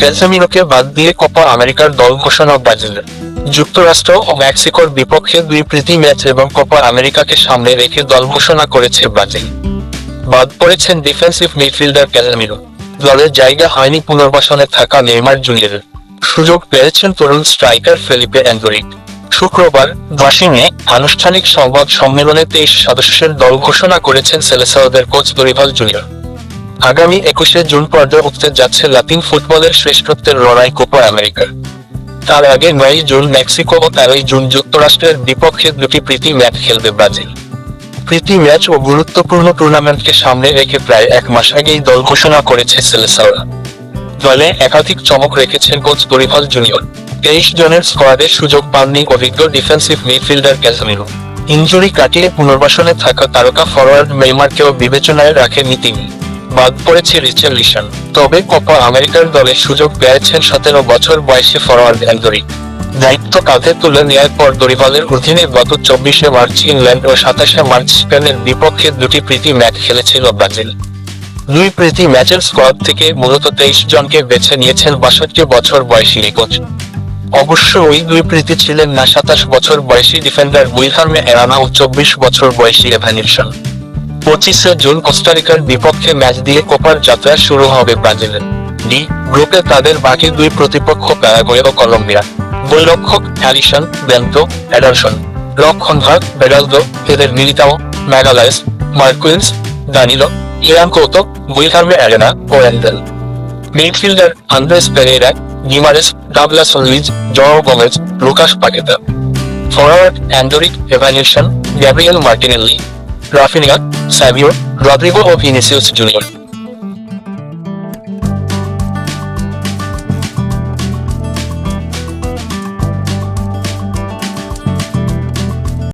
ক্যাসেমিনোকে বাদ দিয়ে কোপা আমেরিকার দল ঘোষণা ব্রাজিলের। যুক্তরাষ্ট্র ও মেক্সিকোর বিপক্ষে দুই প্রীতি ম্যাচ এবং কোপা আমেরিকাকে সামনে রেখে দল ঘোষণা করেছে ব্রাজিল। বাদ পড়েছেন ডিফেন্সিভ মিডফিল্ডার ক্যাসেমিনো। দলের জায়গা হয়নি পুনর্বাসনে থাকা নেইমার জুনিয়রের। সুযোগ পেয়েছেন তরুণ স্ট্রাইকার ফেলিপে অ্যান্ডরিক। শুক্রবার ওয়াশিংটনে আনুষ্ঠানিক সংবাদ সম্মেলনে 23 সদস্যের দল ঘোষণা করেছেন সেলেসাওদের কোচ দরিভাল জুনিয়র। আগামী 21শে জুন পর্যায়ে উঠতে যাচ্ছে লাতিন ফুটবলের শ্রেষ্ঠত্বের লড়াই কোপা আমেরিকার। তার আগে 9 জুন মেক্সিকো ও 13 জুন যুক্তরাষ্ট্রের বিপক্ষে দুটি প্রীতি ম্যাচ খেলবে ব্রাজিল। প্রীতি ম্যাচ ও গুরুত্বপূর্ণ টুর্নামেন্টকে সামনে রেখে প্রায় এক মাস আগেই দল ঘোষণা করেছে সেলেসাওরা। দলে একাধিক চমক রেখেছেন কোচ দরিভাল জুনিয়র। 23 জনের স্কোয়াডে সুযোগ পাননি অভিজ্ঞ ডিফেন্সিভ মিডফিল্ডার ক্যাসেমিনো। ইনজুরি কাটিয়ে পুনর্বাসনে থাকা তারকা ফরোয়ার্ড নেইমারকেও বিবেচনায় রাখেননি তিনি। বাদ পড়েছে রিচার্লিসন। তবে কোপা আমেরিকার দলে সুযোগ পেয়েছেন 17 বছর বয়সী ফরোয়ার্ড অ্যান্ডরিক। দায়িত্ব কাঁধে তুলে নেওয়ার পর দরিভালের অধীনে গত 24শে মার্চ ইংল্যান্ড ও 27শে মার্চ স্পেনের বিপক্ষে দুটি প্রীতি ম্যাচ খেলেছিল ব্রাজিল। দুই প্রীতি ম্যাচের স্কোয়াড থেকে মূলত 23 জনকে বেছে নিয়েছেন 62 বছর বয়সী কোচ। অবশ্য ওই দুই প্রীতি ছিলেন না 27 বছর বয়সী ডিফেন্ডার গুইলহার্মে এরানা ও 24 বছর বয়সী এভানিলসন। 25শে জুন কোস্টারিকার বিপক্ষে ম্যাচ দিয়ে কোপার যাত্রা শুরু হবে ব্রাজিলের। ডি গ্রুপে তাদের বাকি দুই প্রতিপক্ষ প্যারাগুয়ে ও কলম্বিয়া। গোলরক্ষক অ্যালিসন, বেন্তো, এডারসন। রক্ষণভাগ Beraldo, Eder Militao, Magalhaes, Marquinhos, Danilo, Yan Couto, Guilherme Arana ও Wendell. Midfielder Andreas Pereira, Guimaraes, Douglas Luiz, Joao Gomes, Lucas Paqueta. Forward Endrick, Evanilson, Gabriel Martinelli, Raphinha, Savio, Rodrygo ও Vinicius junior.